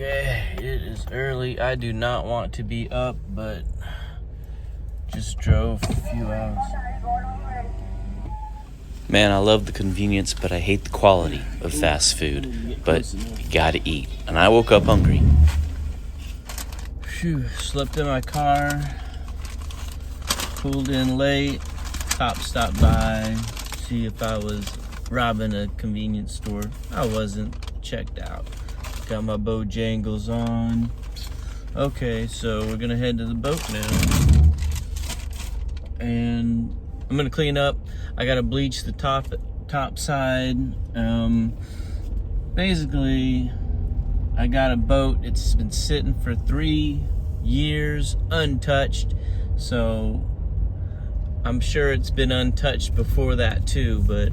Okay, it is early. I do not want to be up, but just drove a few hours. Man, I love the convenience, but I hate the quality of fast food. But you gotta eat. And I woke up hungry. Phew, slept in my car, pulled in late, cop stopped by, see if I was robbing a convenience store. I wasn't, checked out. Got my Bojangles on. Okay, so we're gonna head to the boat now. And I'm gonna clean up. I gotta bleach the top side. Basically, I got a boat. It's been sitting for 3 years untouched. So I'm sure it's been untouched before that too, but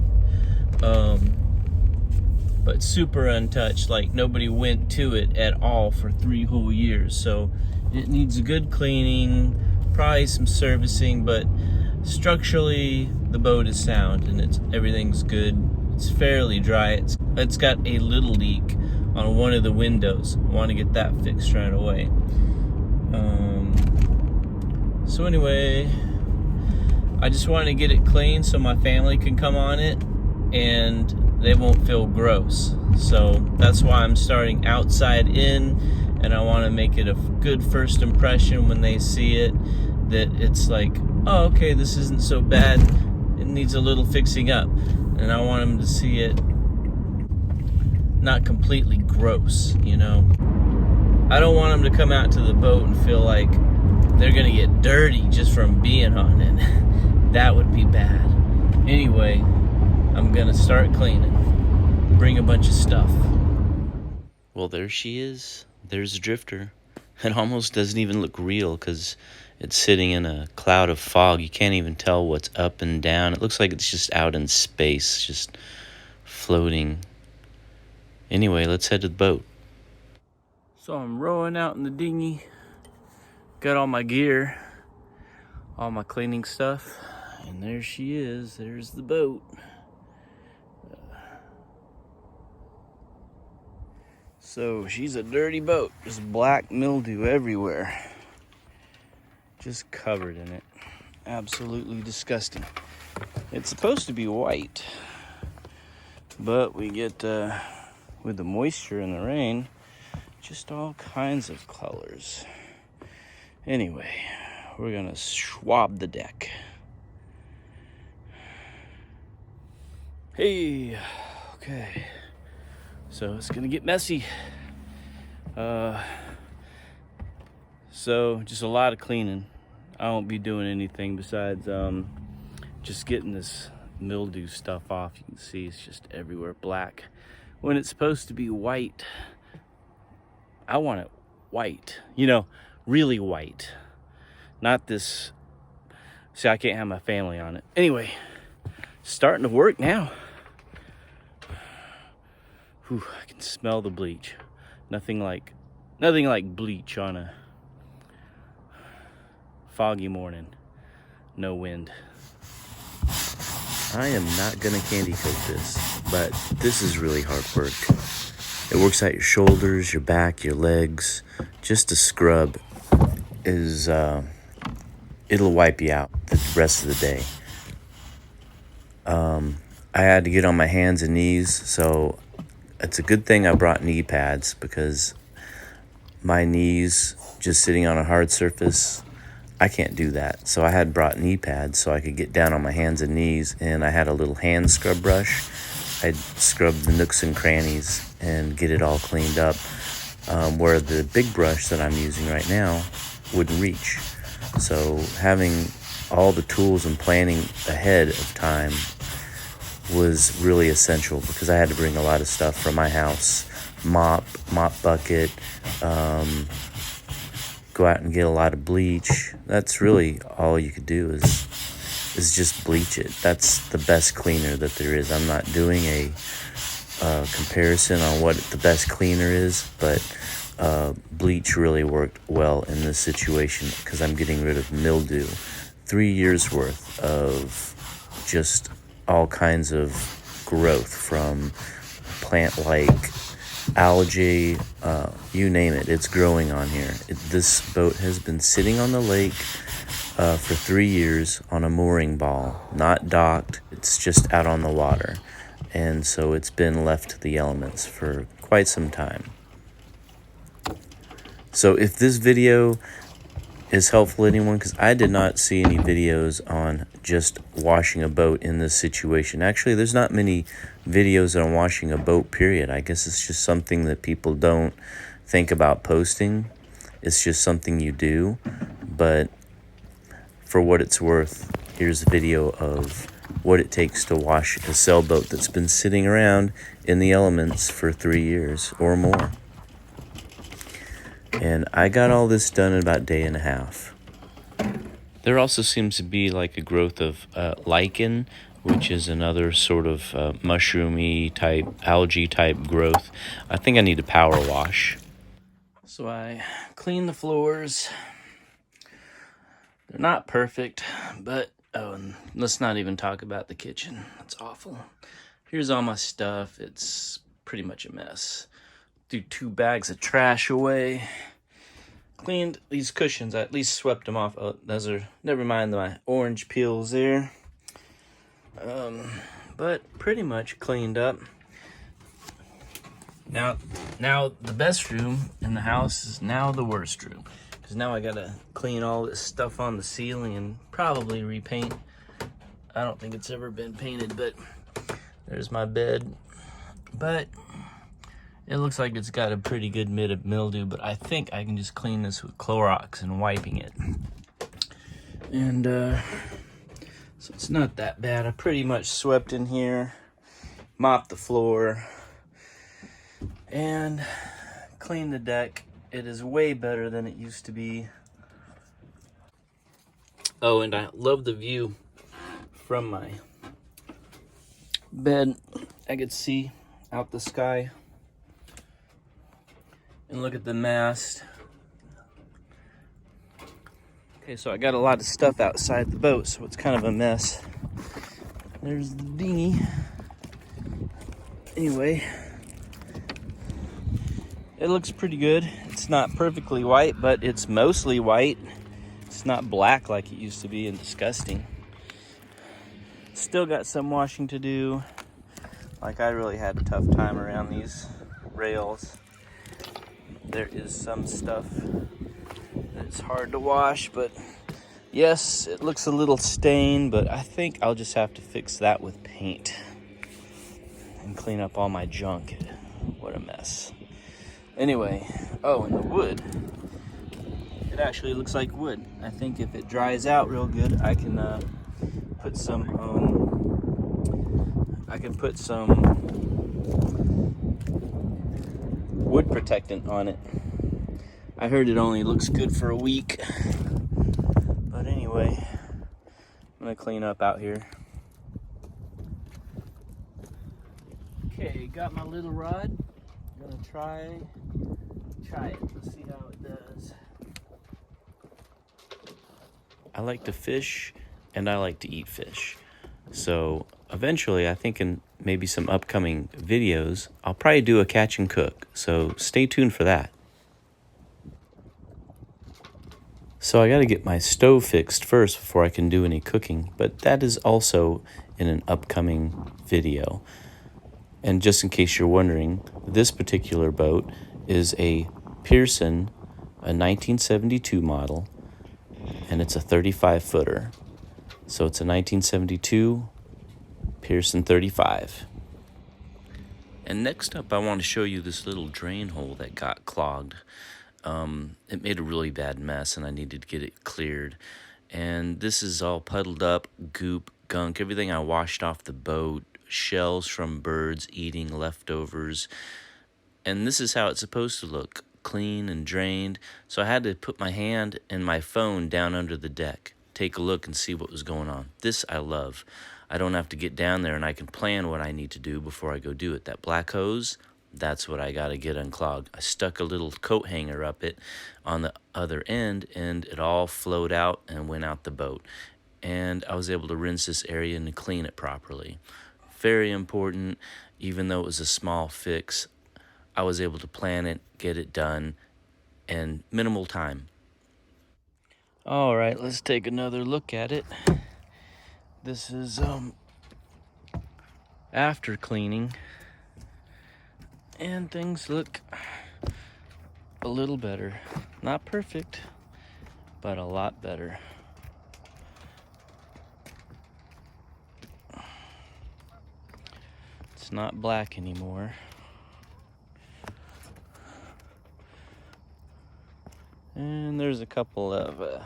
super untouched, like nobody went to it at all for 3 whole years. So it needs a good cleaning, probably some servicing, but structurally the boat is sound and everything's good. It's fairly dry. It's got a little leak on one of the windows. I want to get that fixed right away. So anyway, I just want to get it clean so my family can come on it and they won't feel gross. So that's why I'm starting outside in, and I want to make it a good first impression when they see it, that it's like, oh, okay, this isn't so bad. It needs a little fixing up. And I want them to see it not completely gross, you know. I don't want them to come out to the boat and feel like they're gonna get dirty just from being on it. That would be bad. Anyway, I'm gonna start cleaning. Bring a bunch of stuff. Well, there she is. There's Drifter. It almost doesn't even look real because it's sitting in a cloud of fog. You can't even tell what's up and down. It looks like it's just out in space, just floating. Anyway, let's head to the boat. So I'm rowing out in the dinghy. Got all my gear, all my cleaning stuff, and there she is. There's the boat. So she's a dirty boat. There's black mildew everywhere. Just covered in it. Absolutely disgusting. It's supposed to be white, but we get, with the moisture and the rain, just all kinds of colors. Anyway, we're gonna swab the deck. Hey, okay. So it's gonna get messy. So just a lot of cleaning. I won't be doing anything besides just getting this mildew stuff off. You can see it's just everywhere black when it's supposed to be white. I want it white, you know, really white, not this. See, I can't have my family on it. Anyway, starting to work now. Whew, I can smell the bleach. Nothing like bleach on a foggy morning. No wind. I am not gonna candy coat this, but this is really hard work. It works out your shoulders, your back, your legs. Just a scrub is, it'll wipe you out the rest of the day. I had to get on my hands and knees, so it's a good thing I brought knee pads, because my knees just sitting on a hard surface, I can't do that. So I had brought knee pads so I could get down on my hands and knees, and I had a little hand scrub brush. I'd scrub the nooks and crannies and get it all cleaned up, where the big brush that I'm using right now wouldn't reach. So having all the tools and planning ahead of time was really essential, because I had to bring a lot of stuff from my house. Mop bucket, go out and get a lot of bleach. That's really all you could do is just bleach it. That's the best cleaner that there is. I'm not doing a comparison on what the best cleaner is, but bleach really worked well in this situation, because I'm getting rid of mildew. 3 years worth of just all kinds of growth from plant-like algae, you name it, it's growing on here. This boat has been sitting on the lake for 3 years on a mooring ball, not docked. It's just out on the water. And so it's been left to the elements for quite some time. So if this video is helpful to anyone, because I did not see any videos on just washing a boat in this situation. Actually, there's not many videos on washing a boat, period. I guess it's just something that people don't think about posting. It's just something you do. But for what it's worth, here's a video of what it takes to wash a sailboat that's been sitting around in the elements for 3 years or more. And I got all this done in about a day and a half. There also seems to be like a growth of lichen, which is another sort of mushroomy type, algae type growth. I think I need a power wash. So I clean the floors. They're not perfect, but and let's not even talk about the kitchen. It's awful. Here's all my stuff. It's pretty much a mess. Threw 2 bags of trash away. Cleaned these cushions. I at least swept them off. Oh, those are, never mind my orange peels there. But pretty much cleaned up. Now the best room in the house is now the worst room. Because now I gotta clean all this stuff on the ceiling and probably repaint. I don't think it's ever been painted, but there's my bed. But it looks like it's got a pretty good mildew, but I think I can just clean this with Clorox and wiping it. And so it's not that bad. I pretty much swept in here, mopped the floor, and cleaned the deck. It is way better than it used to be. Oh, and I love the view from my bed. I could see out the sky. And look at the mast. Okay, so I got a lot of stuff outside the boat, so it's kind of a mess. There's the dinghy. Anyway, it looks pretty good. It's not perfectly white, but it's mostly white. It's not black like it used to be and disgusting. Still got some washing to do. Like, I really had a tough time around these rails. There is some stuff that's hard to wash, but yes, it looks a little stained, but I think I'll just have to fix that with paint and clean up all my junk. What a mess. Anyway, oh, and the wood, it actually looks like wood. I think if it dries out real good, I can put some wood protectant on it. I heard it only looks good for a week. But anyway, I'm gonna clean up out here. Okay, got my little rod. Gonna try it. Let's see how it does. I like to fish and I like to eat fish. So eventually, I think in maybe some upcoming videos, I'll probably do a catch and cook. So stay tuned for that. So I got to get my stove fixed first before I can do any cooking, but that is also in an upcoming video. And just in case you're wondering, this particular boat is a Pearson, a 1972 model, and it's a 35-footer. So it's a 1972 Pearson 35. And next up, I want to show you this little drain hole that got clogged. It made a really bad mess, and I needed to get it cleared. And this is all puddled up, goop, gunk, everything I washed off the boat, shells from birds eating leftovers. And this is how it's supposed to look, clean and drained. So I had to put my hand and my phone down under the deck, take a look and see what was going on. This I love. I don't have to get down there, and I can plan what I need to do before I go do it. That black hose, that's what I got to get unclogged. I stuck a little coat hanger up it on the other end, and it all flowed out and went out the boat. And I was able to rinse this area and clean it properly. Very important, even though it was a small fix. I was able to plan it, get it done, in minimal time. All right, let's take another look at it. This is after cleaning, and things look a little better. Not perfect, but a lot better. It's not black anymore. And there's a couple of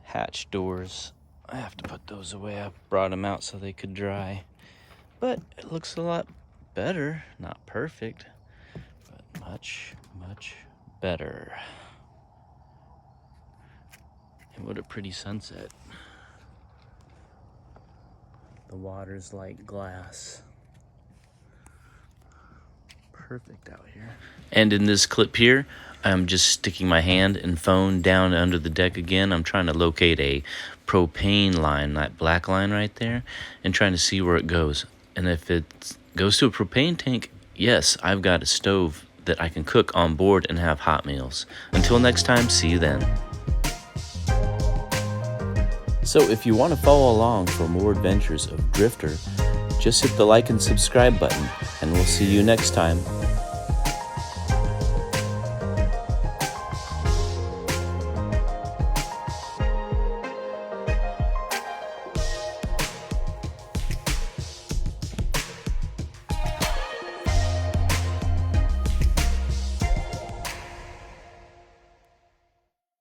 hatch doors. I have to put those away. I brought them out so they could dry. But it looks a lot better. Not perfect, but much, much better. And what a pretty sunset. The water's like glass. Perfect out here. And in this clip here, I'm just sticking my hand and phone down under the deck again. I'm trying to locate a propane line, that black line right there, and trying to see where it goes. And if it goes to a propane tank, yes, I've got a stove that I can cook on board and have hot meals. Until next time, see you then. So if you want to follow along for more adventures of Drifter, just hit the like and subscribe button, and we'll see you next time